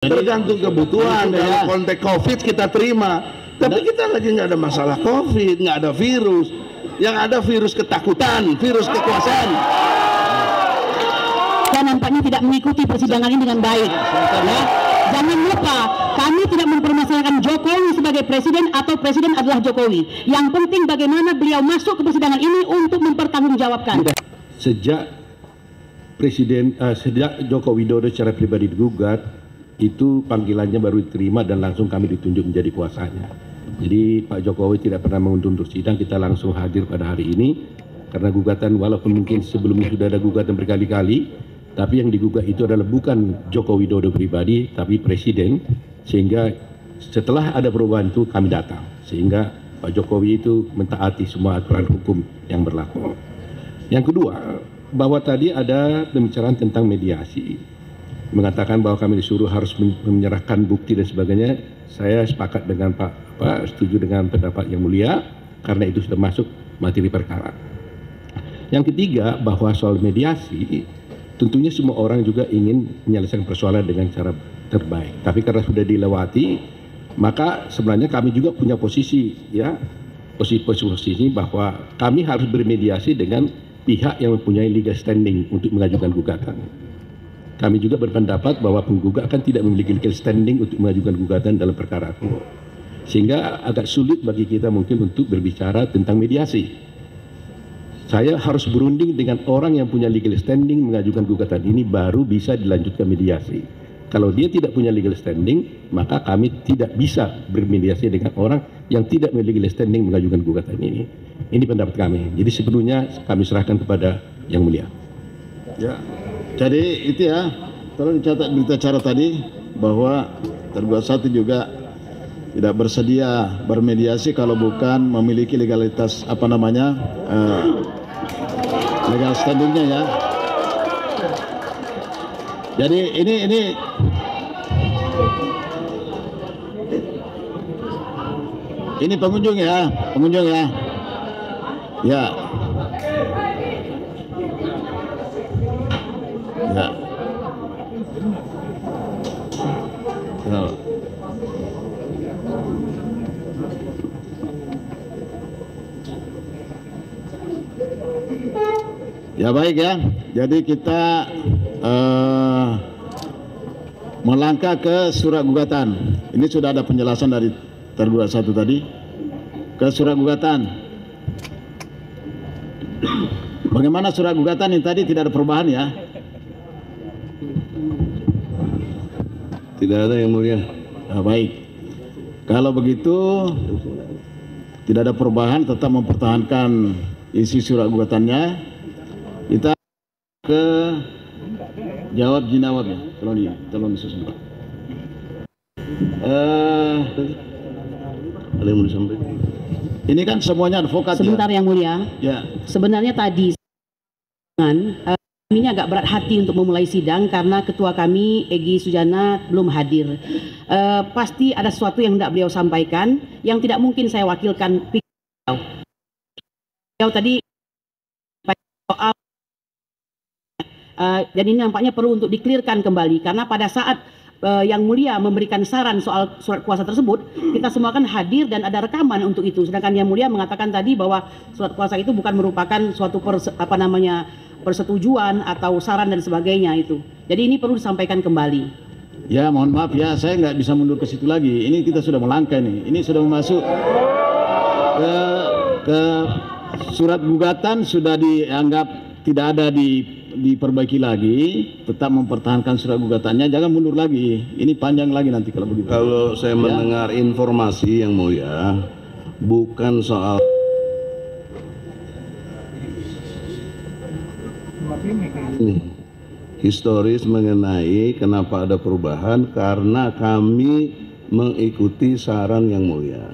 Tergantung kebutuhan. Dalam konteks COVID kita terima, tapi kita lagi nggak ada masalah COVID, nggak ada virus. Yang ada virus ketakutan, virus kekuasaan. Dan nampaknya tidak mengikuti persidangan ini dengan baik. Ya. Jangan lupa, kami tidak mempermasalahkan Jokowi sebagai presiden atau presiden adalah Jokowi. Yang penting bagaimana beliau masuk ke persidangan ini untuk mempertanggungjawabkan. Sejak Joko Widodo secara pribadi digugat, itu panggilannya baru diterima dan langsung kami ditunjuk menjadi kuasanya. Jadi Pak Jokowi tidak pernah mengundurkan untuk sidang, kita langsung hadir pada hari ini karena gugatan walaupun mungkin sebelumnya sudah ada gugatan berkali-kali, tapi yang digugat itu adalah bukan Joko Widodo pribadi tapi presiden, sehingga setelah ada perubahan itu kami datang, sehingga Pak Jokowi itu mentaati semua aturan hukum yang berlaku. Yang kedua, bahwa tadi ada pembicaraan tentang mediasi, mengatakan bahwa kami disuruh harus menyerahkan bukti dan sebagainya. Saya sepakat dengan Pak, setuju dengan pendapat yang mulia, karena itu sudah masuk materi perkara. Yang ketiga, bahwa soal mediasi, tentunya semua orang juga ingin menyelesaikan persoalan dengan cara terbaik. Tapi karena sudah dilewati, maka sebenarnya kami juga punya posisi, ya, posisi bahwa kami harus bermediasi dengan pihak yang mempunyai legal standing untuk mengajukan gugatan. Kami juga berpendapat bahwa penggugat kan tidak memiliki legal standing untuk mengajukan gugatan dalam perkara itu. Sehingga agak sulit bagi kita mungkin untuk berbicara tentang mediasi. Saya harus berunding dengan orang yang punya legal standing mengajukan gugatan ini baru bisa dilanjutkan mediasi. Kalau dia tidak punya legal standing, maka kami tidak bisa bermediasi dengan orang yang tidak memiliki legal standing mengajukan gugatan ini. Ini pendapat kami. Jadi sepenuhnya kami serahkan kepada Yang Mulia. Ya. Jadi itu ya, tolong dicatat berita acara tadi bahwa tergugat satu juga tidak bersedia bermediasi kalau bukan memiliki legalitas legal standingnya ya. Jadi ini pengunjung ya, ya. Ya. Ya baik ya. Jadi kita melangkah ke surat gugatan. Ini sudah ada penjelasan dari tergugat satu tadi. Ke surat gugatan. Bagaimana surat gugatan ini tadi tidak ada perubahan ya? Tidak ada, Yang Mulia. Nah, baik. Kalau begitu tidak ada perubahan, tetap mempertahankan isi surat gugatannya. Kita ke jawab jinawab ya. Tolong disusun. Ada yang mau disampaikan? Ini kan semuanya advokat. Sebentar ya? Yang Mulia. Ya. Sebenarnya tadi kami agak berat hati untuk memulai sidang karena ketua kami Egy Sujana belum hadir. Pasti ada sesuatu yang tidak beliau sampaikan yang tidak mungkin saya wakilkan. Beliau tadi soal dan ini nampaknya perlu untuk dikelirkan kembali karena pada saat Yang Mulia memberikan saran soal surat kuasa tersebut, kita semua kan hadir dan ada rekaman untuk itu. Sedangkan Yang Mulia mengatakan tadi bahwa surat kuasa itu bukan merupakan suatu persetujuan atau saran dan sebagainya itu. Jadi ini perlu disampaikan kembali. Ya mohon maaf ya, saya nggak bisa mundur ke situ lagi. Ini kita sudah melangkah nih. Ini sudah masuk ke surat gugatan, sudah dianggap tidak ada diperbaiki lagi. Tetap mempertahankan surat gugatannya, jangan mundur lagi. Ini panjang lagi nanti kalau begitu. Kalau saya mendengar informasi Yang Mulia, bukan soal ini historis mengenai kenapa ada perubahan, karena kami mengikuti saran Yang Mulia.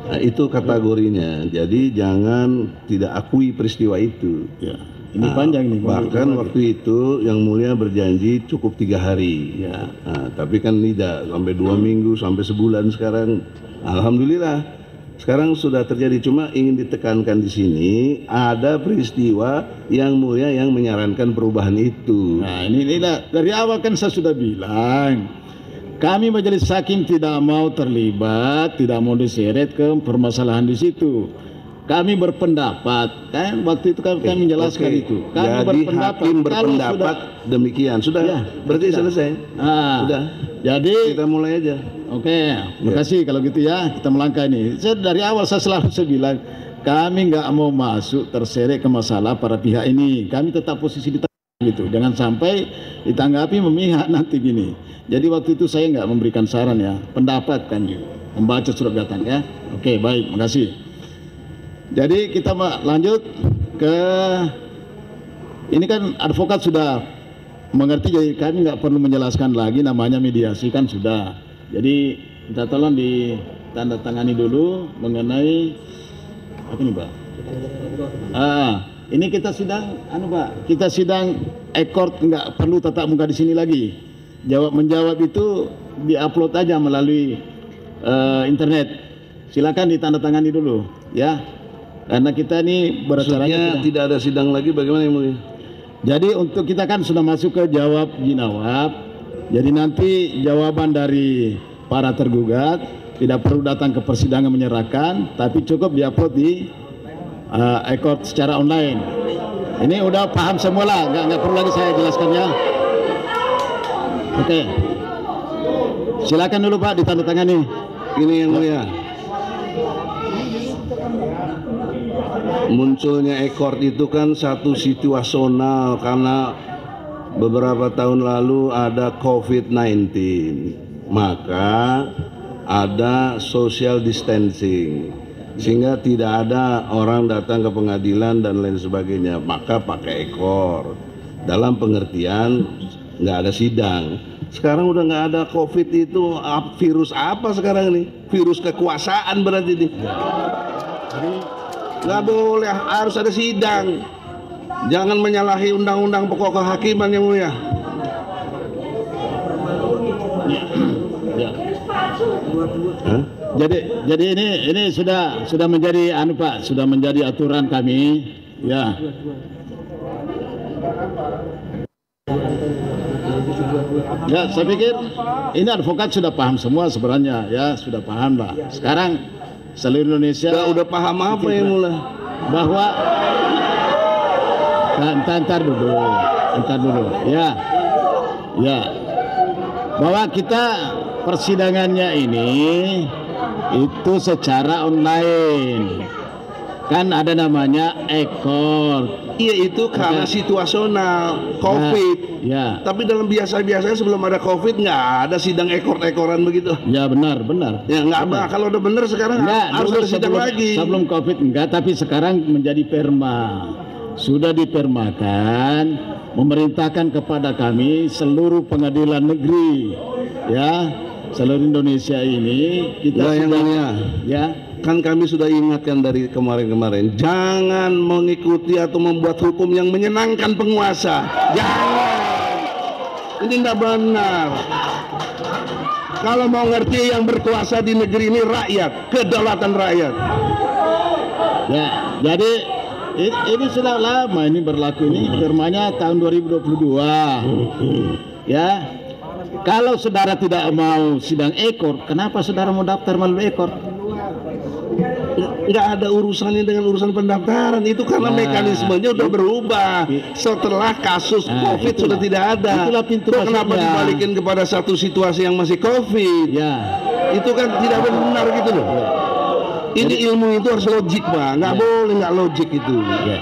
Nah, itu kategorinya. Jadi jangan tidak akui peristiwa itu. Ya, ini panjang nih. Bahkan waktu itu Yang Mulia berjanji cukup 3 hari. Ya. Nah, tapi kan tidak sampai 2 minggu, sampai sebulan sekarang. Alhamdulillah. Sekarang sudah terjadi, cuma ingin ditekankan di sini ada peristiwa Yang Mulia yang menyarankan perubahan itu. Nah ini dari awal kan saya sudah bilang kami majelis hakim tidak mau terlibat, tidak mau diseret ke permasalahan di situ. Kami berpendapat, kan waktu itu kami menjelaskan itu. Kami Jadi hakim berpendapat demikian. Sudah, Ya, berarti sudah. selesai. Sudah. Jadi Kita mulai aja. oke, makasih kalau gitu ya, kita melangkah ini. Dari awal saya selalu bilang, kami nggak mau masuk terseret ke masalah para pihak ini. Kami tetap posisi di tengah gitu. Jangan sampai ditanggapi memihak nanti gini. Jadi waktu itu saya nggak memberikan saran ya, pendapat kan, membaca surat datang ya. Oke, baik, makasih. Jadi kita lanjut ke, ini kan advokat sudah mengerti, jadi kami nggak perlu menjelaskan lagi, namanya mediasi kan sudah. Jadi kita tolong ditandatangani dulu mengenai apa ini Pak? Ini kita sidang, Pak, kita sidang ekor, nggak perlu tatap muka di sini lagi. Menjawab itu diupload aja melalui internet. Silakan ditandatangani dulu, ya. Karena kita ini Maksudnya tidak ada sidang lagi, bagaimana yang mulia? jadi untuk kita kan sudah masuk ke jawab jinawab. Jadi nanti jawaban dari para tergugat tidak perlu datang ke persidangan menyerahkan, tapi cukup diupload di ekor secara online. Ini udah paham semua lah, nggak perlu lagi saya jelaskan ya. Oke, silakan dulu Pak ditandatangani. Ini yang mulia. Munculnya ekor itu kan satu situasional karena beberapa tahun lalu ada COVID-19, maka ada social distancing sehingga tidak ada orang datang ke pengadilan dan lain sebagainya, maka pakai ekor dalam pengertian nggak ada sidang. Sekarang udah nggak ada COVID, itu virus apa sekarang ini? Virus kekuasaan berarti ini. Nggak boleh, harus ada sidang. Jangan menyalahi undang-undang pokok kehakiman yang mulia. Hah? Jadi ini sudah menjadi Pak, sudah menjadi aturan kami, ya. Ya, saya pikir ini advokat sudah paham semua sebenarnya, ya, sudah paham lah. Sekarang seluruh Indonesia Udah paham apa yang mulia? bahwa entar dulu, ya, bahwa kita persidangannya ini itu secara online, kan ada namanya ekor. Iya, itu karena situasional COVID. Ya, Tapi dalam biasa-biasanya sebelum ada COVID nggak ada sidang ekor-ekoran begitu. ya benar. Ya nggak apa. Kalau udah bener sekarang harus Dulu ada sidang lagi. sebelum COVID enggak, tapi sekarang menjadi perma. Sudah dipermakan, memerintahkan kepada kami seluruh pengadilan negeri, ya, seluruh Indonesia ini kita Nah, yang sudah, mulia, ya, kan kami sudah ingatkan dari kemarin-kemarin, jangan mengikuti atau membuat hukum yang menyenangkan penguasa. Jangan. Ini tidak benar. Kalau mau ngerti, yang berkuasa di negeri ini rakyat, kedaulatan rakyat. ya. Jadi ini sudah lama ini berlaku, ini firmanya tahun 2022. Ya. Kalau saudara tidak mau sidang ekor, kenapa saudara mau daftar melalui ekor? Nggak ada urusannya dengan urusan pendaftaran, itu karena mekanismenya udah berubah setelah kasus COVID itulah. sudah tidak ada. Itulah pintu Terus kenapa masuknya. dibalikin kepada satu situasi yang masih COVID? Ya. Itu kan tidak benar gitu loh. Ini ilmu itu harus logik Pak, nggak boleh nggak logik itu. Ya.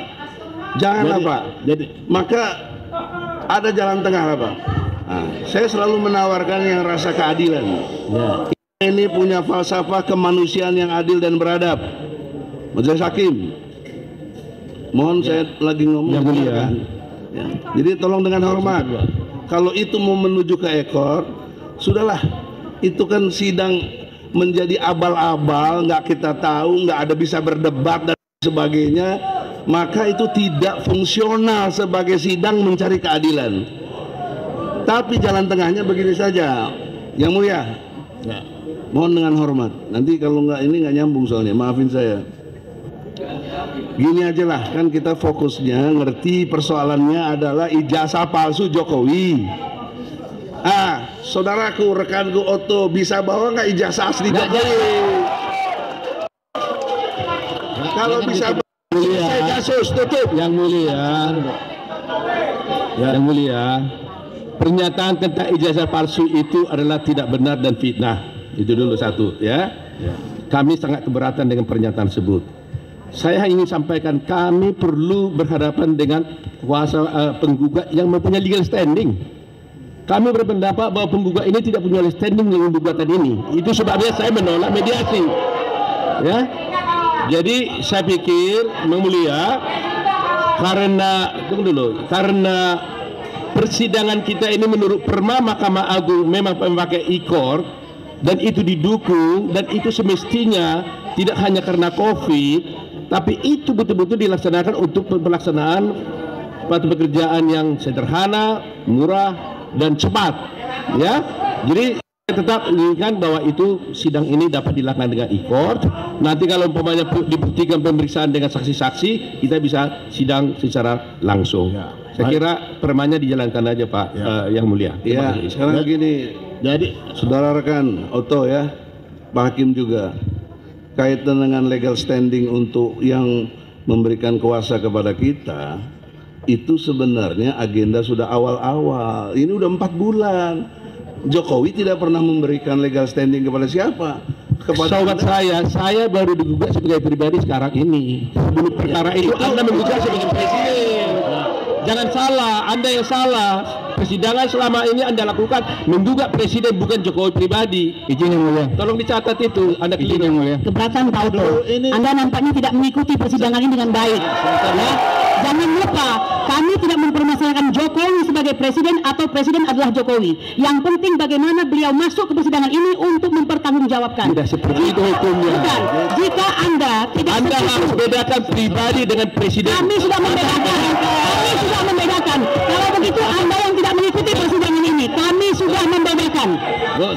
Jangan apa? Jadi Maka ada jalan tengah lah Pak. Nah, saya selalu menawarkan yang rasa keadilan. ya. Ini punya falsafah kemanusiaan yang adil dan beradab. Majelis Hakim, mohon saya lagi ngomong. Yang mulia. dengarkan. Ya. Jadi tolong dengan hormat. Kalau itu mau menuju ke ekor, sudahlah. Itu kan sidang menjadi abal-abal, nggak kita tahu, nggak ada bisa berdebat dan sebagainya. Maka itu tidak fungsional sebagai sidang mencari keadilan. Tapi jalan tengahnya begini saja, Yang Mulia. Ya. Mohon dengan hormat. Nanti kalau nggak ini nggak nyambung soalnya, maafin saya. Gini aja lah, kan kita fokusnya ngerti persoalannya adalah ijazah palsu Jokowi. saudaraku, rekanku Otto, bisa bawa nggak ijazah asli Jokowi? Kalau bisa selesai kasus, tutup. Yang mulia, pernyataan tentang ijazah palsu itu adalah tidak benar dan fitnah. Itu dulu satu, ya. Kami sangat keberatan dengan pernyataan tersebut. Saya ingin sampaikan, kami perlu berhadapan dengan kuasa penggugat yang mempunyai legal standing. Kami berpendapat bahwa penggugat ini tidak punya legal standing dengan gugatan ini. Itu sebabnya saya menolak mediasi. Ya. Jadi saya pikir, Yang Mulia, karena persidangan kita ini menurut Perma Mahkamah Agung memang memakai e-court dan itu didukung, dan itu semestinya tidak hanya karena COVID, tapi itu betul-betul dilaksanakan untuk pelaksanaan suatu pekerjaan yang sederhana, murah, dan cepat. Ya, jadi tetap inginkan bahwa itu sidang ini dapat dilakukan dengan e-court. Nanti kalau umpamanya dibuktikan pemeriksaan dengan saksi-saksi, kita bisa sidang secara langsung. Ya. Saya kira permanya dijalankan aja, Pak. Yang Mulia. Iya. Sekarang begini, jadi saudara rekan Otto, ya, Pak Hakim juga, kaitan dengan legal standing untuk yang memberikan kuasa kepada kita, itu sebenarnya agenda sudah awal-awal. Ini udah 4 bulan. Jokowi tidak pernah memberikan legal standing kepada siapa? Kepada Sobat saya baru digugat sebagai pribadi sekarang ini. Sebelum perkara itu Anda menggugat sebagai presiden. Jangan salah, Anda yang salah. Persidangan selama ini Anda lakukan menggugat presiden, bukan Jokowi pribadi. Izin Yang Mulia. Tolong dicatat itu, Anda izin Yang Mulia. Keberatan Pak Otto, Anda nampaknya tidak mengikuti persidangan ini dengan baik. Ya. Jangan lupa, kami tidak mempermasalahkan Jokowi sebagai presiden atau presiden adalah Jokowi. Yang penting bagaimana beliau masuk ke persidangan ini untuk mempertanggungjawabkan. Tidak seperti itu hukumnya. Bukan. Jika Anda tidak Anda harus bedakan pribadi dengan presiden. Kami sudah membedakan. Kalau begitu Anda yang tidak mengikuti persidangan ini, kami sudah membedakan.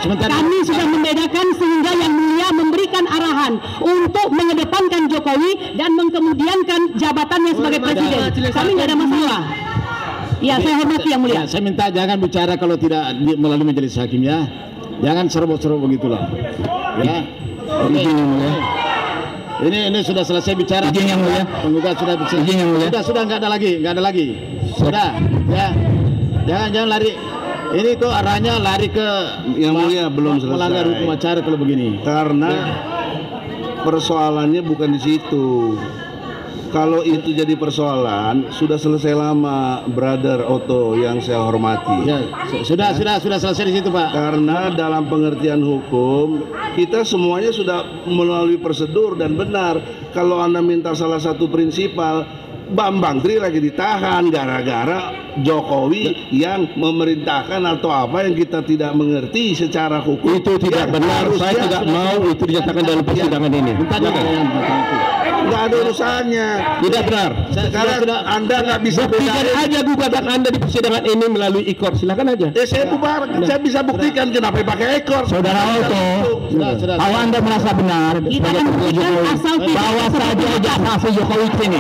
Kami sudah membedakan sehingga Yang Mulia memberikan arahan untuk mengedepankan Jokowi dan mengkemudiankan jabatannya sebagai presiden. Kami nggak ada masalah. Ya, saya hormati Yang Mulia. Saya minta jangan bicara kalau tidak melalui majelis hakim, ya. Jangan serobot-serobot begitulah. Ya. Oke. Ini sudah selesai bicara. Izin Yang Mulia. Penggugat sudah bicara. Izin Yang Mulia. Sudah nggak ada lagi. Sudah. Ya. Jangan lari. Ini kok arahnya lari ke Yang Mulia belum selesai. Melanggar hukum acara kalau begini. Karena persoalannya bukan di situ. Kalau itu jadi persoalan, sudah selesai lama, Brother Otto yang saya hormati. Ya, sudah selesai di situ, Pak. Karena dalam pengertian hukum, kita semuanya sudah melalui prosedur dan benar. Kalau Anda minta salah satu prinsipal, Bambang Tri lagi ditahan gara-gara Jokowi yang memerintahkan atau apa yang kita tidak mengerti secara hukum. Itu tidak benar. Saya tidak mau itu dinyatakan dalam persidangan ini. Nggak ada urusannya. Tidak benar. Sekarang Anda nggak bisa buktikan aja gugatan Anda di persidangan ini melalui e-court. Silakan aja. Saya bisa buktikan kenapa pakai e-court. Saudara Otto, kalau Anda merasa benar sebagai Presiden Jokowi, bawa saja ijazah Jokowi ke sini.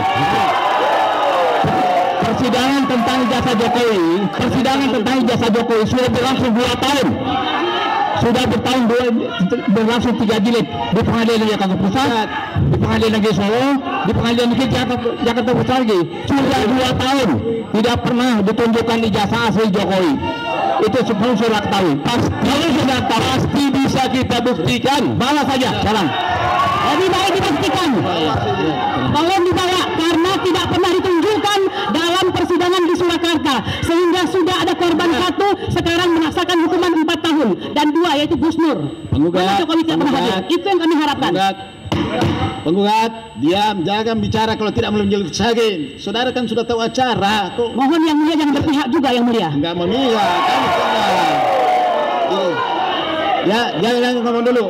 Persidangan tentang ijazah Jokowi sudah berlangsung 2 tahun. Sudah berlangsung 3 jilid di Pengadilan Jakarta Pusat, di Pengadilan Negeri Solo, di Pengadilan Negeri Jakarta Pusat lagi. Sudah 2 tahun tidak pernah ditunjukkan ijazah asli Jokowi. Itu semua sudah ketahui. Pasti bisa kita buktikan. Bawa saja sekarang. Lebih baik dibuktikan. Tolong dibawa karena tidak pernah ditunjukkan dalam persidangan di Surakarta, sehingga sudah ada korban 1 sekarang merasakan hukuman 4 tahun dan 2 yaitu Gus Nur. Penggugat, Jokowi tidak pernah hadir. Itu yang kami harapkan. Penggugat, diam, jangan bicara kalau tidak melalui majelis hakim. Saudara kan sudah tahu acara. Kok Mohon Yang Mulia jangan berpihak juga, Yang Mulia. enggak memihak, kamu salah. Ya, jangan ngomong dulu.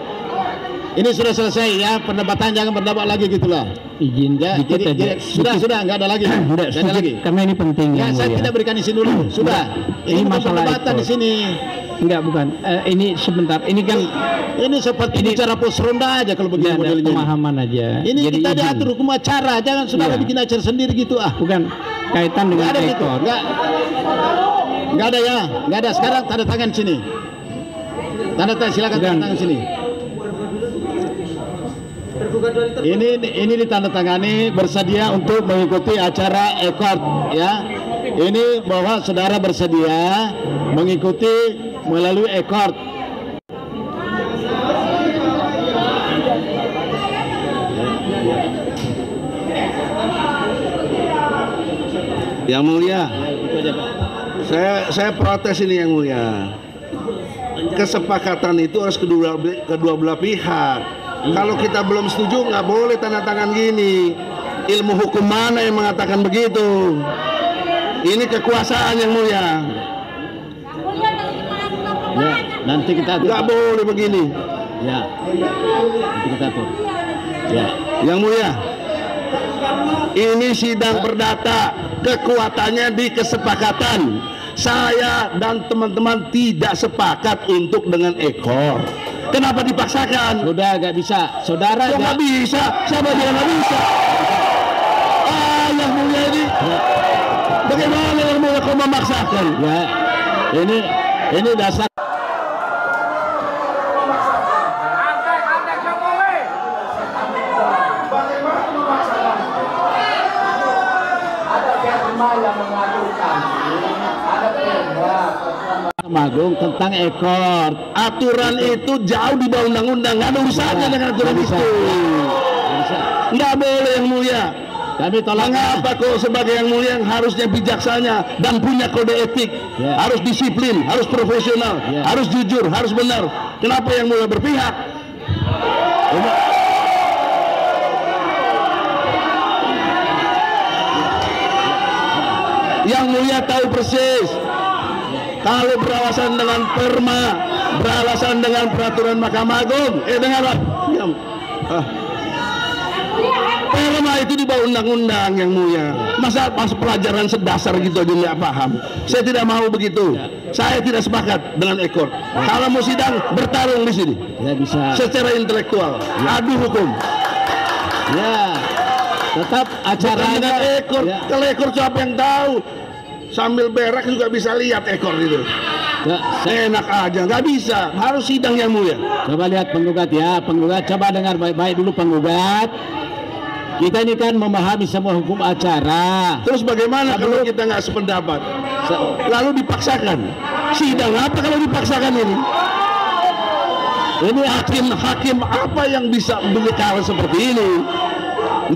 Ini sudah selesai ya, perdebatan jangan berdebat lagi gitulah. Izin Ya, jadi sudah enggak ada lagi. Enggak ada lagi. Karena ini penting. Ya, saya tidak berikan izin dulu. Sudah. Ini masalah perdebatan di sini. Enggak, bukan. Ini sebentar. Ini kan Ini seperti bicara pos ronda aja kalau begini ada modelnya. pemahaman aja. Ini Jadi kita izin. diatur hukum acara, jangan saudara bikin acara sendiri gitu ah. Bukan kaitan dengan Enggak ada gitu. ekor. Enggak ada ya. Enggak ada. Sekarang tanda tangan sini. Tanda tangan, silakan tanda tangan sini. Ini ditandatangani bersedia untuk mengikuti acara e-court ya. Ini bahwa saudara bersedia mengikuti melalui e-court. Yang mulia, saya protes ini yang mulia. Kesepakatan itu harus kedua belah pihak. Kalau kita belum setuju nggak boleh tanda tangan gini. Ilmu hukum mana yang mengatakan begitu? Ini kekuasaan yang mulia. Ya, nanti kita atur. Nggak boleh begini. Ya, nanti kita atur. Ya, Yang mulia, ini sidang perdata, kekuatannya di kesepakatan. Saya dan teman-teman tidak sepakat untuk dengan ekor. Kenapa dipaksakan? sudah nggak bisa, saudara. Kok nggak bisa? Siapa bilang nggak bisa? Yang mulia ini, bagaimana yang mulia kau memaksakan? Ya, ini dasar. Agung tentang ekor. Aturan itu jauh di bawah undang-undang, nggak ada urusannya dengan aturan itu. Nggak boleh yang mulia. Kami tolak. Mengapa kok sebagai yang mulia yang harusnya bijaksana dan punya kode etik, harus disiplin, harus profesional, harus jujur, harus benar. Kenapa yang mulia berpihak? Yang mulia tahu persis. Kalau beralasan dengan perma, beralasan dengan peraturan Mahkamah Agung, dengar Pak. Diam. Perma itu di bawah undang-undang yang mulia. Masa pelajaran sedasar gitu aja nggak paham. Saya tidak mau begitu. Saya tidak sepakat dengan ekor. Kalau mau sidang bertarung di sini. Ya bisa. Secara intelektual, adu hukum. Ya, tetap acaranya dengan ekor. Kalau ekor siapa yang tahu? Sambil berak juga bisa lihat ekor itu. Ya, enak aja, nggak bisa. Harus sidang yang mulia. Coba lihat penggugat ya, penggugat. Coba dengar baik-baik dulu penggugat. Kita ini kan memahami semua hukum acara. Terus bagaimana kalau kita nggak sependapat? Lalu dipaksakan. Sidang apa kalau dipaksakan ini? Ini hakim apa yang bisa berbicara seperti ini?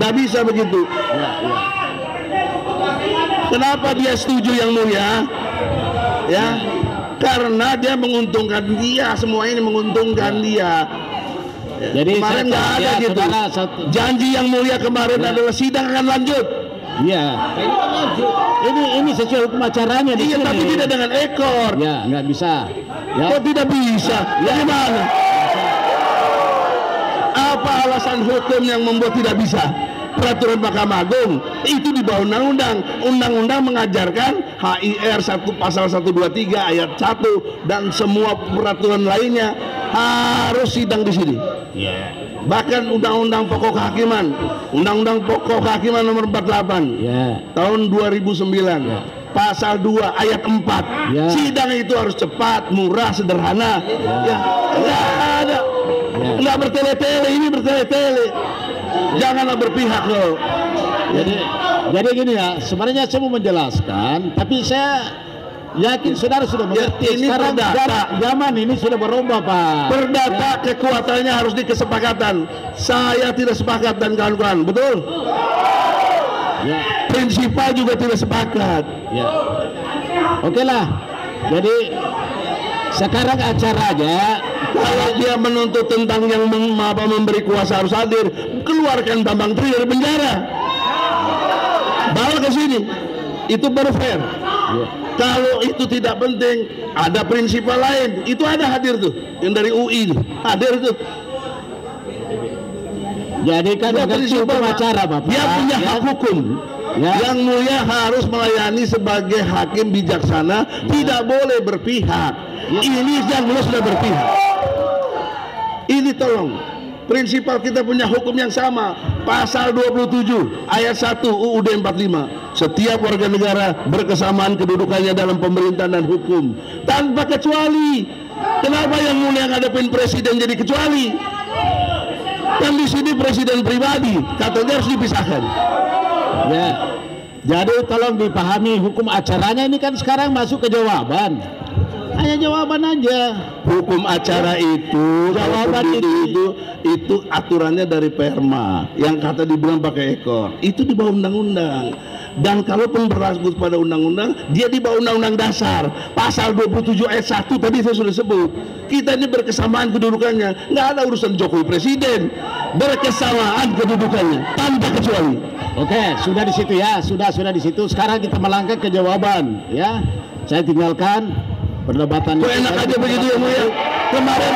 Nggak bisa begitu. Ya. Kenapa dia setuju yang mulia? Ya, karena dia menguntungkan dia, semua ini menguntungkan dia. Jadi kemarin nggak ada gitu. Janji yang mulia kemarin adalah sidang akan lanjut. Iya. Ini sesuai hukum acaranya di sini. Tapi tidak dengan ekor. Ya, nggak bisa. Ya. Kok tidak bisa? Bagaimana? Apa alasan hukum yang membuat tidak bisa? Peraturan Mahkamah Agung itu di bawah undang-undang. Undang-undang mengajarkan HIR pasal 123 ayat 1 dan semua peraturan lainnya harus sidang di sini. Bahkan Undang-Undang Pokok Kehakiman, Undang-Undang Pokok Kehakiman nomor 48 tahun 2009. Pasal 2 ayat 4. Sidang itu harus cepat, murah, sederhana. Nggak ada. Nggak bertele-tele, ini bertele-tele. Janganlah berpihak loh. Jadi gini ya, sebenarnya saya mau menjelaskan, tapi saya yakin saudara sudah mengerti. Ini sekarang zaman ini sudah berubah, Pak. Perdata kekuatannya harus di kesepakatan. Saya tidak sepakat dan kawan-kawan, betul? Prinsipal juga tidak sepakat. Oke lah. Jadi sekarang acaranya, kalau dia menuntut tentang yang memberi kuasa harus hadir, keluarkan Bambang Tri dari penjara, bawa ke sini, itu baru fair. Kalau itu tidak penting, ada prinsipal lain, itu ada hadir tuh, yang dari UI tuh, hadir tuh. Jadi kan hukum acara, Bapak. Dia punya hak hukum. Yang mulia harus melayani sebagai hakim bijaksana, tidak boleh berpihak. Ini yang mulia sudah berpihak. Ini tolong, prinsipal kita punya hukum yang sama. Pasal 27 ayat 1 UUD 45. Setiap warga negara berkesamaan kedudukannya dalam pemerintahan dan hukum tanpa kecuali. Kenapa yang mulia ngadepin presiden jadi kecuali? Kan di sini presiden pribadi, katanya harus dipisahkan. Ya. Jadi tolong dipahami hukum acaranya ini kan sekarang masuk ke jawaban. Hanya jawaban aja. Hukum acara itu, jawaban itu aturannya dari Perma. Yang kata dibilang pakai ekor, itu di bawah undang-undang. Dan kalaupun berlaku pada undang-undang, dia di bawah undang-undang dasar. Pasal 27 ayat 1 tadi saya sudah sebut. Kita ini berkesamaan kedudukannya. Nggak ada urusan Jokowi presiden. Berkesamaan kedudukannya tanpa kecuali. Oke, sudah di situ ya, sudah di situ. Sekarang kita melangkah ke jawaban, ya. Saya tinggalkan perdebatan. Kok enak aja begitu ya, Bu ya? Kemarin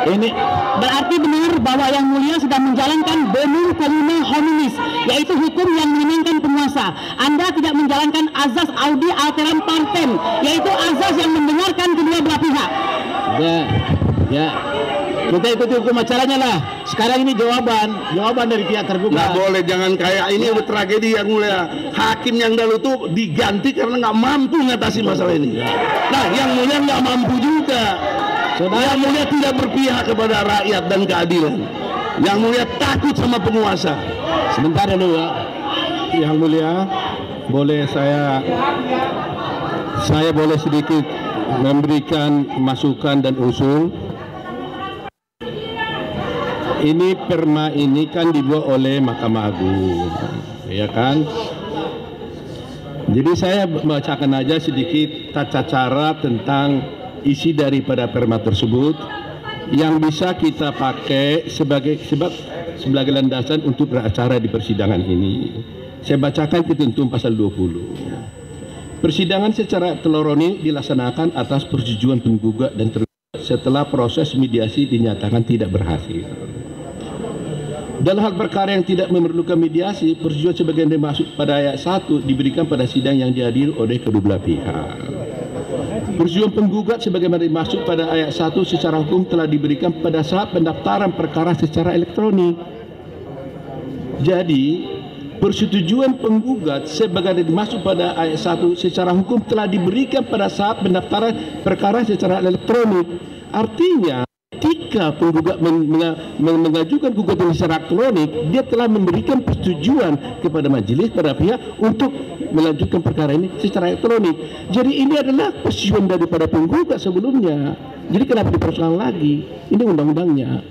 ini berarti benar bahwa yang mulia sedang menjalankan bonum commune hominis, yaitu hukum yang menyenangkan penguasa. Anda tidak menjalankan azas audi alteram partem, yaitu azas yang mendengarkan kedua belah pihak. Ya. Kita ikuti hukum acaranya lah. Sekarang ini jawaban dari pihak tergugat. Nggak boleh, jangan kayak ini udah tragedi yang mulia. Hakim yang dahulu tuh diganti karena nggak mampu mengatasi masalah ini. Nah, yang mulia nggak mampu juga. Yang mulia tidak berpihak kepada rakyat dan keadilan. Yang mulia takut sama penguasa. Sebentar dulu ya. Yang mulia, boleh saya boleh sedikit memberikan masukan dan usul. Ini Perma ini kan dibuat oleh Mahkamah Agung, ya kan? Jadi saya bacakan aja sedikit tata cara tentang isi daripada Perma tersebut yang bisa kita pakai sebagai landasan untuk beracara di persidangan ini. Saya bacakan ketentuan pasal 20. Persidangan secara teloroni dilaksanakan atas persetujuan penggugat dan tergugat setelah proses mediasi dinyatakan tidak berhasil. Dalam hal perkara yang tidak memerlukan mediasi, persetujuan sebagaimana dimaksud pada ayat 1 diberikan pada sidang yang dihadiri oleh kedua belah pihak. Persetujuan penggugat sebagaimana dimaksud pada ayat 1 secara hukum telah diberikan pada saat pendaftaran perkara secara elektronik. Jadi, persetujuan penggugat sebagaimana dimaksud pada ayat 1 secara hukum telah diberikan pada saat pendaftaran perkara secara elektronik. Artinya, ketika penggugat mengajukan gugatan secara elektronik, dia telah memberikan persetujuan kepada majelis pada pihak untuk melanjutkan perkara ini secara elektronik. Jadi ini adalah persetujuan daripada penggugat sebelumnya. Jadi kenapa dipersoalkan lagi? Ini undang-undangnya.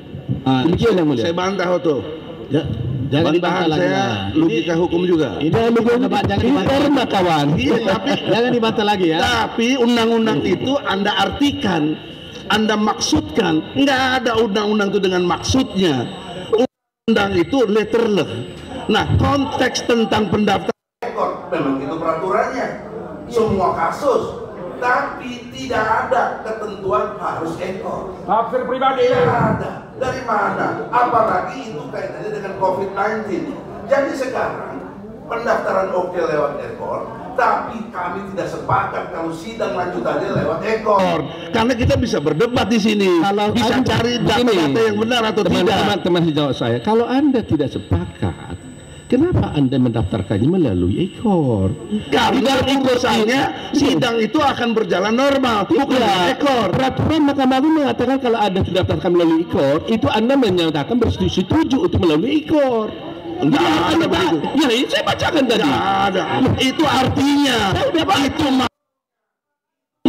Saya bantah tuh. Ya, jangan dibantah lagi. Logika hukum juga. Ini logika, jangan dibantah kawan. Tapi jangan dibantah lagi ya. Tapi undang-undang itu Anda artikan, Anda maksudkan. Nggak ada undang-undang itu dengan maksudnya. Undang itu letterless. Nah, konteks tentang pendaftaran ekor memang itu peraturannya. Semua kasus, tapi tidak ada ketentuan harus ekor. Tafsir pribadi. Tidak ada. Dari mana? Apalagi itu kaitannya dengan COVID-19. Jadi sekarang pendaftaran oke lewat ekor, tapi kami tidak sepakat kalau sidang lanjutannya lewat ekor. Karena kita bisa berdebat di sini, kalau bisa anda, cari data-data yang benar atau tidak. Teman-teman jawab saya, kalau Anda tidak sepakat, kenapa Anda mendaftarkannya melalui ekor? Karena urusannya sidang itu akan berjalan normal, bukan ekor. Peraturan Mahkamah Agung mengatakan kalau Anda mendaftarkan melalui ekor, itu Anda menyatakan bersetuju untuk melalui ekor. Enggak ada begitu. Ya, ini saya bacakan tadi. Enggak ada. Itu artinya. Itu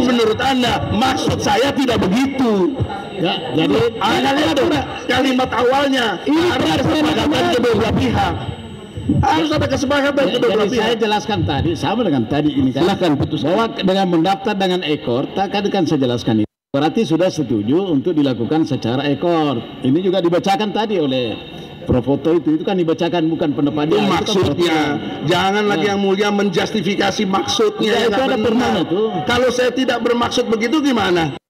menurut Anda, maksud saya tidak begitu. Ya, jadi Anda lihat kalimat awalnya. Ini harus kesepakatan kedua belah pihak. Harus ada kesepakatan kedua belah pihak. Saya jelaskan tadi sama dengan tadi ini kan. Silahkan putus. Bahwa dengan mendaftar dengan ekor, kan saya jelaskan itu. Berarti sudah setuju untuk dilakukan secara ekor. Ini juga dibacakan tadi oleh Prof. Foto itu kan dibacakan, bukan pendapat dia. Maksudnya, jangan lagi yang mulia menjustifikasi maksudnya. Itu ada permanya tuh. Kalau saya tidak bermaksud begitu gimana?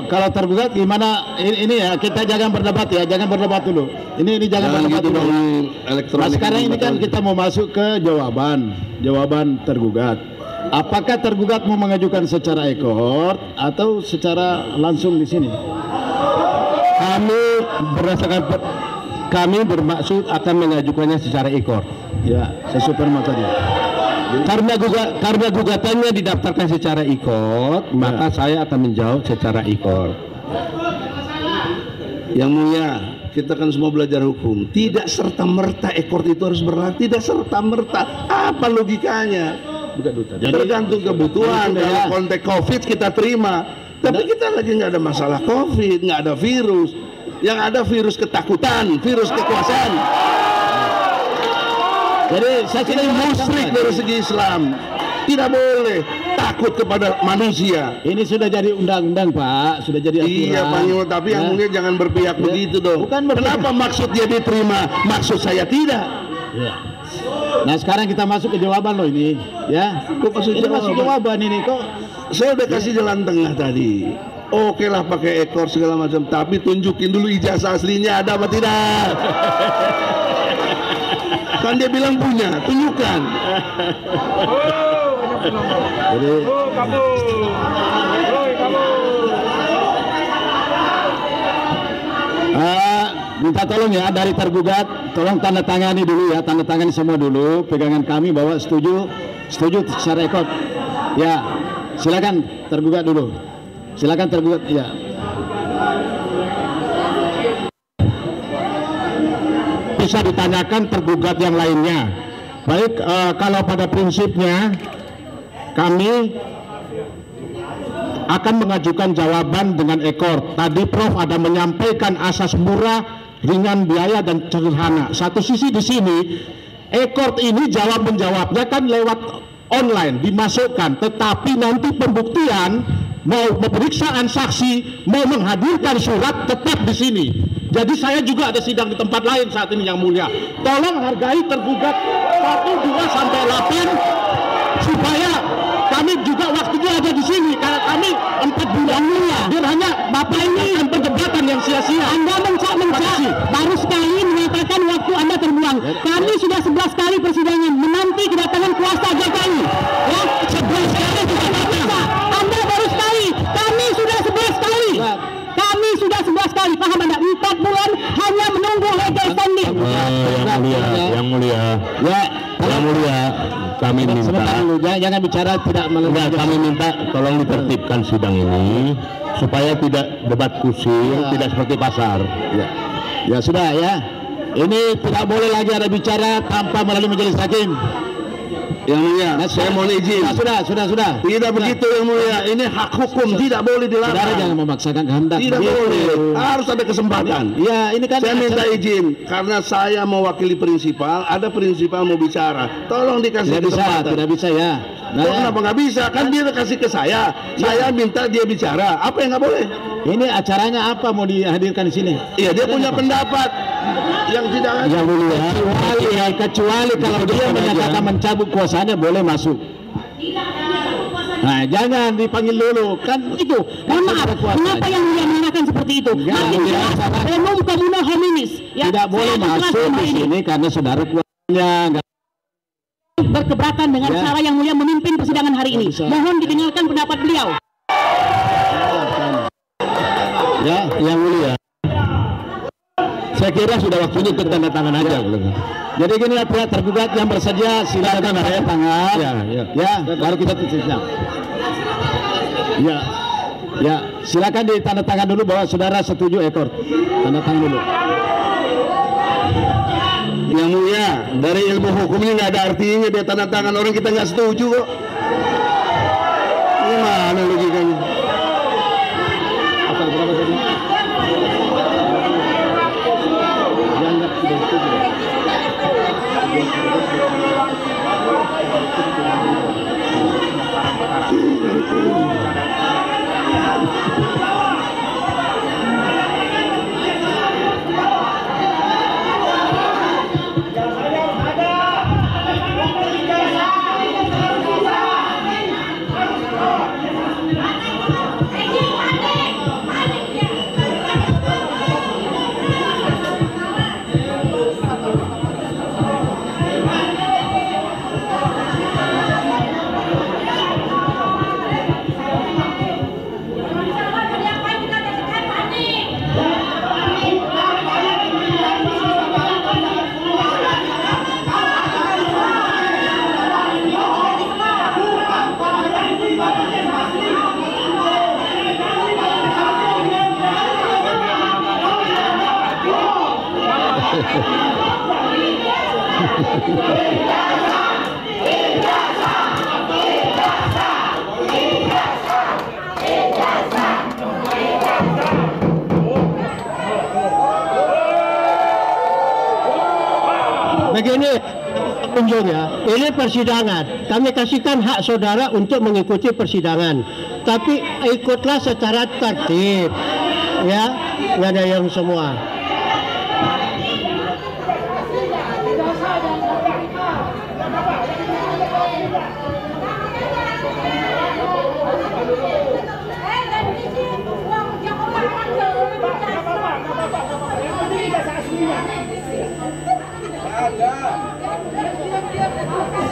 Kalau tergugat gimana? Ini ya, kita jangan berdebat ya, jangan berdebat dulu. Ini jangan berdebat gitu dulu. Nah, sekarang ini kan kita mau masuk ke jawaban tergugat. Apakah tergugat mau mengajukan secara ekor atau secara langsung di sini? berdasarkan kami bermaksud akan mengajukannya secara ekor. Ya, sesuai perma tadi. Karena gugatannya didaftarkan secara ekor, maka saya akan menjawab secara ekor. Yang mulia, kita kan semua belajar hukum. Tidak serta merta ekor itu harus berlaku. Tidak serta merta. Apa logikanya? Tergantung kebutuhan. Dalam konteks COVID kita terima. Tapi kita lagi nggak ada masalah COVID, nggak ada virus. Yang ada virus ketakutan, virus kekuasaan. Jadi saya kira musyrik dari segi Islam. Tidak boleh takut kepada manusia. Ini sudah jadi undang-undang, Pak, sudah jadi aturan. Iya, Pak Nyul, tapi yang mulia jangan berpihak begitu dong. Bukan berpihak. Kenapa maksud dia diterima, maksud saya tidak? Ya. Nah, sekarang kita masuk ke jawaban loh ini, ya. Kok masuk jawaban ini kok? Saya udah kasih jalan tengah tadi. Oke lah pakai ekor segala macam, tapi tunjukin dulu ijazah aslinya ada apa tidak. Kan dia bilang punya, tunjukkan. Jadi, minta tolong ya dari tergugat, tolong tanda tangani dulu ya, tanda tangani semua dulu, pegangan kami bahwa setuju secara ekor. Ya, silakan tergugat dulu. Silakan tergugat, ya. Bisa ditanyakan tergugat yang lainnya. Baik, kalau pada prinsipnya kami akan mengajukan jawaban dengan ekor. Tadi Prof ada menyampaikan asas murah, ringan biaya dan sederhana. Satu sisi di sini ekor ini jawab menjawabnya kan lewat online dimasukkan, tetapi nanti pembuktian mau pemeriksaan saksi, mau menghadirkan surat tetap di sini. Jadi saya juga ada sidang di tempat lain saat ini yang mulia. Tolong hargai tergugat 1, 2 sampai 8 supaya kami juga waktunya ada di sini karena kami 4 bulan mulia. Biar hanya Bapak ini perdebatan yang sia-sia. Anda mencak-mencak baru sekali mengatakan waktu Anda terbuang. Kami sudah 11 kali persidangan menanti kedatangan kuasa Jokowi. Ya, 11 kali tidak datang. Anda baru sekali. Kami sudah 11 kali. Kami sudah 11 kali. Paham Anda? 4 bulan hanya menunggu legal standing. Yang mulia. Ya, yang mulia. Kami minta. Jangan bicara tidak Enggak, kami minta tolong ditertibkan sidang ini supaya tidak debat kusir, tidak seperti pasar. Ya. Ya sudah ya. Ini tidak boleh lagi ada bicara tanpa melalui majelis hakim. Yang mulia, saya mohon izin. Sudah. Tidak begitu yang mulia. Ini hak hukum, tidak boleh dilarang. Saudara jangan memaksakan kehendak. Tidak boleh. Harus ada kesempatan. Ya, ini kan saya minta izin karena saya mewakili prinsipal. Ada prinsipal mau bicara. Tolong dikasih kesempatan. Tidak bisa ya. Nah, kenapa nggak bisa? Kan dia kasih ke saya. Saya minta dia bicara. Apa yang nggak boleh? Ini acaranya apa mau dihadirkan di sini? Iya, dia punya pendapat yang tidak ada. Yang mulia. Kecuali kalau dia menyatakan mencabut kuasanya boleh masuk. Nah, jangan dipanggil dulu kan itu. Mohon maaf, kenapa yang mulia mengatakan seperti itu? Makin jelas renum communo hominis. Ya, tidak boleh masuk di sini karena saudara kuasanya berkeberatan dengan cara yang mulia memimpin persidangan hari ini. Mohon didengarkan pendapat beliau. Ya, yang mulia. Saya kira sudah waktunya untuk tanda tangan aja. Jadi gini ya, pihak tergugat yang bersedia silakan tanda tangan. Ya, baru kita tulisnya. Ya, silakan ditanda tangan dulu bahwa saudara setuju ekor. Tanda tangan dulu. Yang mulia, dari ilmu hukum ini nggak ada artinya dia tanda tangan orang kita nggak setuju kok. Gimana logikanya? Pasal berapa tadi? Dianggap sudah setuju. Begini kunjungnya, ini persidangan. Kami kasihkan hak saudara untuk mengikuti persidangan, tapi ikutlah secara tertib, ya, nggak ada yang semua.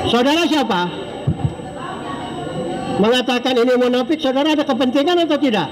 Saudara siapa? Mengatakan ini munafik, saudara ada kepentingan atau tidak?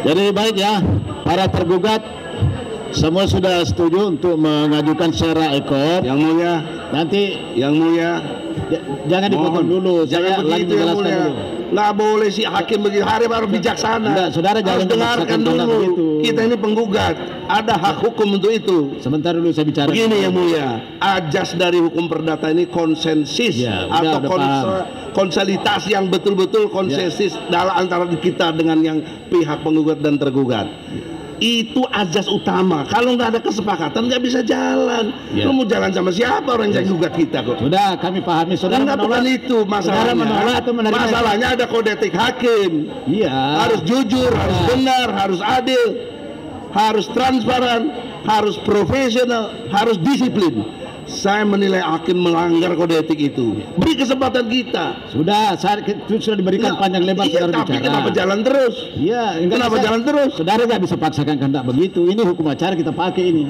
Jadi baik ya, para tergugat semua sudah setuju untuk mengajukan secara ekor. Yang mulia, Nanti yang mulia, jangan dipotong dulu, saya jangan lagi begitu yang menjelaskan mulia. dulu. Nggak boleh si hakim begitu, hari baru bijaksana. Enggak, saudara harus jangan dengarkan memaksakan kehendak dulu. begitu. Kita ini penggugat, ada hak hukum untuk itu. Sebentar dulu saya bicara. Begini yang mulia, ajas dari hukum perdata ini konsensus Ya, atau udah paham. konsolitas yang betul-betul konsensus dalam antara kita dengan yang pihak penggugat dan tergugat. Itu azas utama. Kalau nggak ada kesepakatan nggak bisa jalan. Ya. Lu mau jalan sama siapa orang yang gugat kita kok? Sudah kami pahami, saudara Enggak, bukan itu masalahnya. Saudara menolak atau menerima? Masalahnya ada kode etik hakim. Iya. Harus jujur, harus benar, harus adil, harus transparan, harus profesional, harus disiplin. Saya menilai hakim melanggar kode etik itu. Beri kesempatan kita. Sudah, sudah diberikan Nah, panjang lebar iya, saudara tapi bicara. kenapa jalan terus? Iya, enggak Kenapa bisa. jalan terus? Saudara nggak bisa paksakan kehendak begitu. Ini hukum acara kita pakai ini.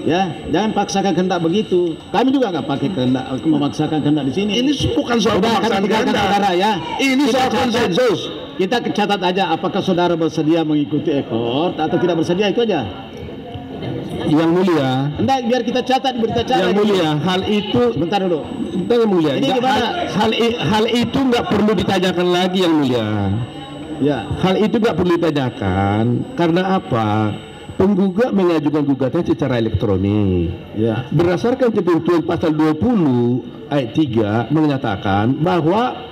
Ya, jangan paksakan kehendak begitu. Kami juga nggak pakai kehendak, memaksakan kehendak di sini. Ini bukan soal Sudah, pemaksaan kami tinggalkan kehendak. saudara ya. Ini Kita soal catat. konsensus. Kita catat aja apakah saudara bersedia mengikuti ekor atau tidak bersedia, itu aja. Yang mulia, Enggak, biar kita catat di berita acara. yang mulia, hal itu Sebentar dulu. yang mulia. Ini Nggak, gimana? hal itu nggak perlu ditanyakan lagi yang mulia. Ya. Hal itu nggak perlu ditanyakan. Karena apa? Penggugat mengajukan gugatan secara elektronik. Ya. Berdasarkan ketentuan pasal 20 ayat 3 menyatakan bahwa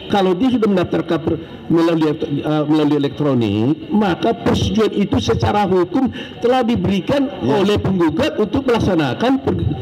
kalau dia sudah mendaftarkan melalui elektronik, maka persetujuan itu secara hukum telah diberikan oleh penggugat untuk melaksanakan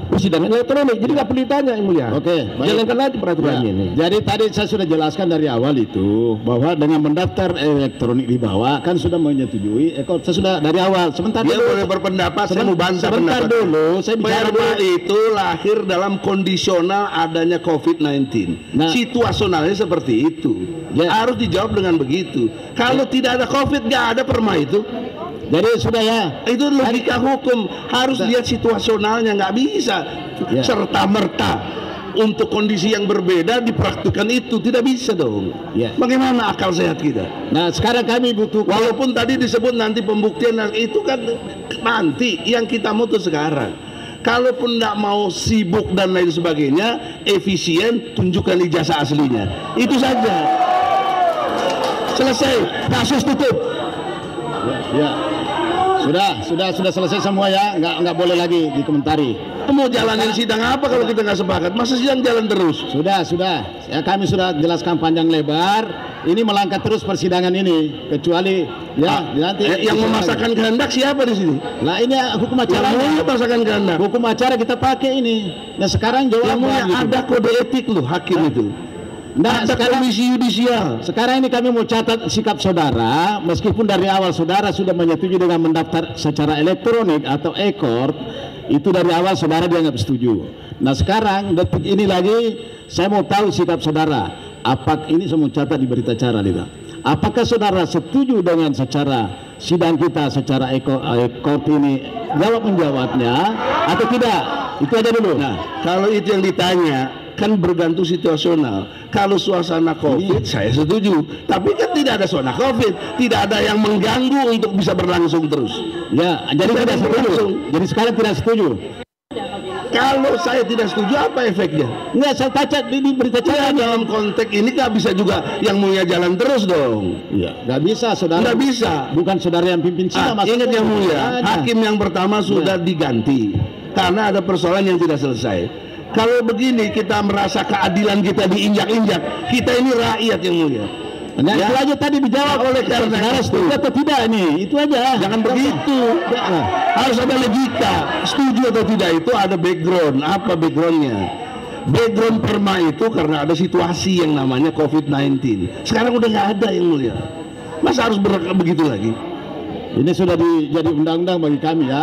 persidangan elektronik. Jadi nggak perlu ditanya, Yang Mulia. Oke, baik. Jalankan lagi peraturannya ini. Jadi tadi saya sudah jelaskan dari awal itu bahwa dengan mendaftar elektronik di bawah kan sudah menyetujui. Saya sudah dari awal. Sebentar Dia dulu. boleh berpendapat, saya mau bantah Sebentar pendapat. dulu, saya bicara Perma dulu. itu lahir dalam kondisional adanya COVID-19. Nah. Situasionalnya seperti itu. Ya. Harus dijawab dengan begitu. Kalau tidak ada COVID, nggak ada perma itu. Jadi sudah ya. Itu logika hukum. Harus lihat situasionalnya, nggak bisa Ya. serta merta untuk kondisi yang berbeda dipraktikkan itu, tidak bisa dong. Ya. Bagaimana akal sehat kita? Nah, sekarang kami butuh Walaupun tadi disebut nanti pembuktian, itu kan nanti yang kita mau tuh sekarang. Kalaupun nggak mau sibuk dan lain sebagainya, efisien, tunjukkan ijazah aslinya. Itu saja. Selesai, kasus tutup. Ya. Sudah selesai semua ya. Nggak boleh lagi dikomentari. Mau jalanin sidang apa kalau kita nggak sepakat? Masa sidang jalan terus? Sudah. Ya, kami sudah jelaskan panjang lebar. Ini melangkah terus persidangan ini, kecuali ya nanti Yang memasakkan kehendak siapa di sini? Nah, ini hukum Yang acara. memasakkan kehendak. Hukum acara kita pakai ini. Nah, sekarang Yang jawaban mulia, gitu. ada kode etik loh hakim itu. Nah, Ada komisi yudisial. sekarang ini kami mau catat sikap saudara, meskipun dari awal saudara sudah menyetujui dengan mendaftar secara elektronik atau e-court, itu dari awal saudara dianggap setuju. Nah, sekarang detik ini lagi saya mau tahu sikap saudara. Apa ini saya mau catat di berita acara kita. Apakah saudara setuju dengan secara sidang kita secara e-court ini menjawabnya atau tidak? Itu aja dulu. Nah, kalau itu yang ditanya, kan bergantung situasional. Kalau suasana COVID, saya setuju. Tapi kan tidak ada suasana COVID, tidak ada yang mengganggu untuk bisa berlangsung terus. Ya, jadi Tidak tidak setuju. berlangsung. Jadi sekarang tidak setuju. Kalau saya tidak setuju, apa efeknya? Enggak, saya baca di berita Ya, acara. dalam konteks ini nggak bisa juga yang mulia jalan terus dong. Iya, nggak bisa saudara. Nggak bisa. Bukan saudara yang pimpin sidang. Ingat yang mulia, Ada. hakim yang pertama sudah diganti karena ada persoalan yang tidak selesai. Kalau begini kita merasa keadilan kita diinjak-injak, kita ini rakyat yang mulia. Nah, Ya. itu aja tadi dijawab Oleh karena saudara itu. setuju atau tidak nih. Itu aja. Jangan begitu. Ya. Harus ada logika. Setuju atau tidak itu ada background. Apa backgroundnya? Background perma itu karena ada situasi yang namanya COVID-19. Sekarang udah nggak ada yang mulia. Masa harus begitu lagi? Ini sudah jadi undang-undang bagi kami ya.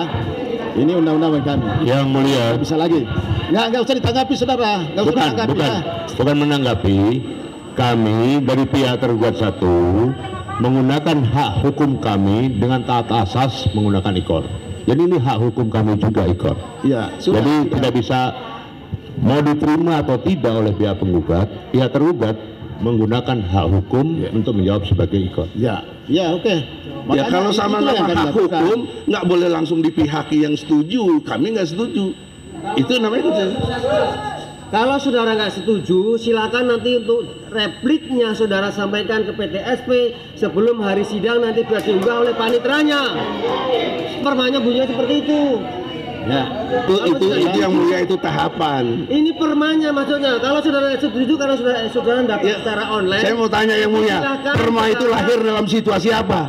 Ini undang-undang bagi kami. Yang mulia, Nggak bisa lagi. Nggak usah ditanggapi saudara. Nggak usah ditanggapi. Ya. bukan menanggapi. Kami dari pihak tergugat 1 menggunakan hak hukum kami dengan taat asas menggunakan IKOR. Jadi ini hak hukum kami juga IKOR. Iya, sudah. Jadi tidak bisa mau diterima atau tidak oleh pihak penggugat, pihak tergugat menggunakan hak hukum untuk menjawab sebagai IKOR. Ya, oke. Ya Makanya kalau itulah sama-sama yang kami hak lakukan. hukum nggak boleh langsung dipihaki yang setuju. Kami nggak setuju. Itu namanya Kalau saudara nggak setuju, silakan nanti untuk repliknya saudara sampaikan ke PTSP sebelum hari sidang nanti sudah diunggah oleh paniteranya. Permanya bunyinya seperti itu. Ya. itu yang mulia, itu tahapan. Ini permanya maksudnya. Kalau saudara nggak setuju karena saudara daftar Ya, secara online. saya mau tanya yang mulia, silakan perma itu saudara. lahir dalam situasi apa?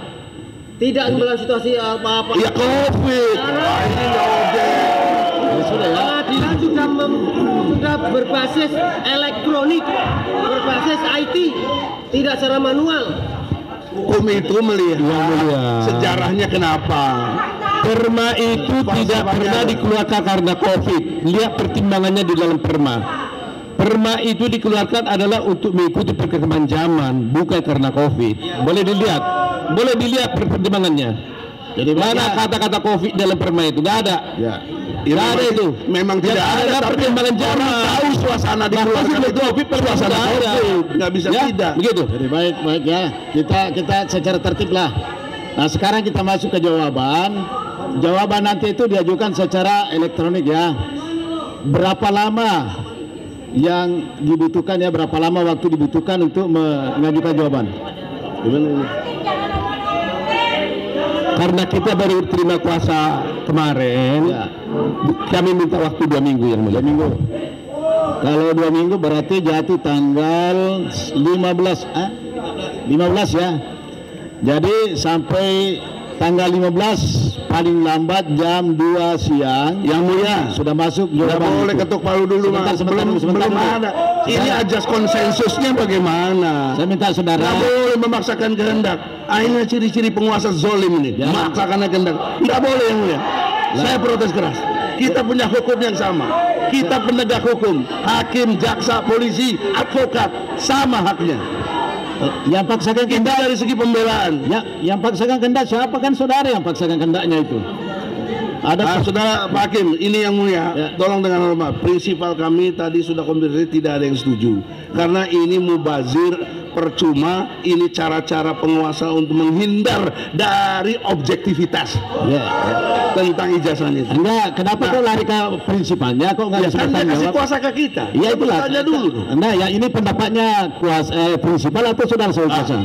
Tidak dalam situasi apa-apa. Ya COVID. Wah, ini nggak objek. Ya, sudah ya. Pengadilan sudah berbasis elektronik, berbasis IT, tidak secara manual. Hukum itu melihat sejarahnya kenapa. Perma itu tidak pernah dikeluarkan karena COVID. Lihat pertimbangannya di dalam perma. Perma itu dikeluarkan adalah untuk mengikuti perkembangan zaman, bukan karena COVID. Boleh dilihat pertimbangannya. Jadi Mana kata-kata COVID dalam perma itu? Nggak ada. Ya. Nggak ada itu. Memang tidak ada, tapi pertimbangan zaman. tahu suasana dikeluarkan itu suasana COVID. Nggak bisa Ya, tidak. begitu. Jadi baik ya. Kita secara tertib lah. Nah, sekarang kita masuk ke jawaban. Jawaban nanti itu diajukan secara elektronik ya. Berapa lama yang dibutuhkan ya? Berapa lama waktu dibutuhkan untuk mengajukan jawaban? Gimana ini? Karena kita baru terima kuasa kemarin, Ya. kami minta waktu 2 minggu yang mulia. 2 minggu. Kalau 2 minggu berarti jatuh tanggal 15 ya. Jadi sampai tanggal 15 paling lambat jam 2 siang Yang mulia, sudah masuk nggak jawaban boleh itu. ketuk palu dulu, Sebentar, Mas. sebentar, Belum sebentar dulu. ada. Ini ajas konsensusnya bagaimana? Saya minta saudara. Nggak boleh memaksakan kehendak. Ini ciri-ciri penguasa zolim ini. Ya. Memaksakan kehendak. Nggak boleh yang mulia. Saya protes keras. Kita punya hukum yang sama. Kita penegak hukum, hakim, jaksa, polisi, advokat, sama haknya. Yang paksakan Kita kehendak, dari segi pembelaan. ya, yang paksakan kehendak siapa? Kan saudara yang paksakan kehendaknya itu. Ada Saudara Pak Hakim, ini yang mulia, Ya. tolong dengan hormat. Prinsipal kami tadi sudah konfirmasi, tidak ada yang setuju. Karena ini mubazir, percuma, ini cara-cara penguasa untuk menghindar dari objektivitas ya. tentang ijazahnya itu. Enggak, kenapa kau lari ke prinsipalnya? Kok enggak Ya bisa kan dia bertanggung kasih jawab? kuasa ke kita. Iya itulah. Tanya dulu. Nah, ya ini pendapatnya prinsipal atau saudara kuasa?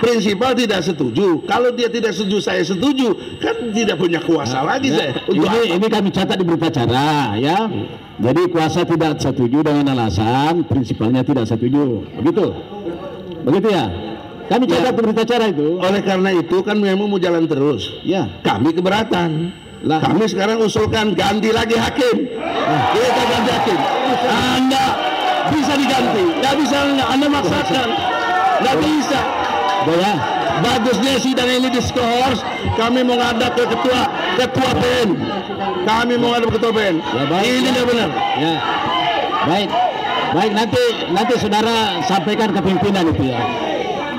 Prinsipal tidak setuju. Kalau dia tidak setuju, saya setuju. Kan tidak punya kuasa lagi saya. Untuk apa? Ini kami catat di berita acara ya. Jadi kuasa tidak setuju dengan alasan prinsipalnya tidak setuju. Begitu. Begitu ya. Kami catat di berita acara itu. Oleh karena itu kan memang mau jalan terus. Ya. Kami keberatan. Lah. Kami sekarang usulkan ganti lagi hakim. Kita ganti hakim. Anda bisa diganti. Nggak bisa Anda maksakan. Nggak bisa. Ya. Bagusnya sidang ini diskors. Kami mau ngadap ke ketua PN. Kami mau ngadap ke ketua PN. Ya, baik. Ini nggak benar. Ya. Baik nanti saudara sampaikan ke pimpinan itu ya.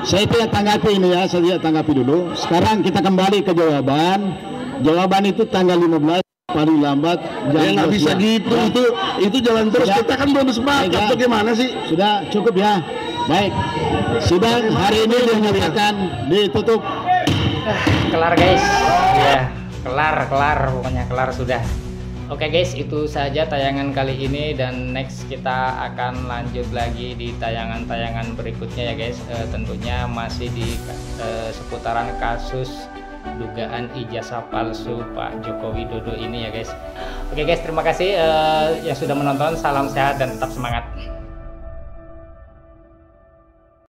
Saya tidak tanggapi ini ya, saya tidak tanggapi dulu. Sekarang kita kembali ke jawaban. Jawaban itu tanggal 15 paling lambat Ya nggak 2 bisa siang. gitu. Ya. Itu jalan terus. Sudah. Kita kan belum sepakat. Baik, ya. Bagaimana sih? Sudah cukup ya. Baik. Sidang hari ini dinyatakan ditutup. Kelar guys, ya kelar pokoknya kelar sudah. Oke guys, itu saja tayangan kali ini dan next kita akan lanjut lagi di tayangan-tayangan berikutnya ya guys. Tentunya masih di seputaran kasus dugaan ijazah palsu Pak Joko Widodo ini ya guys. Oke guys, terima kasih yang sudah menonton. Salam sehat dan tetap semangat.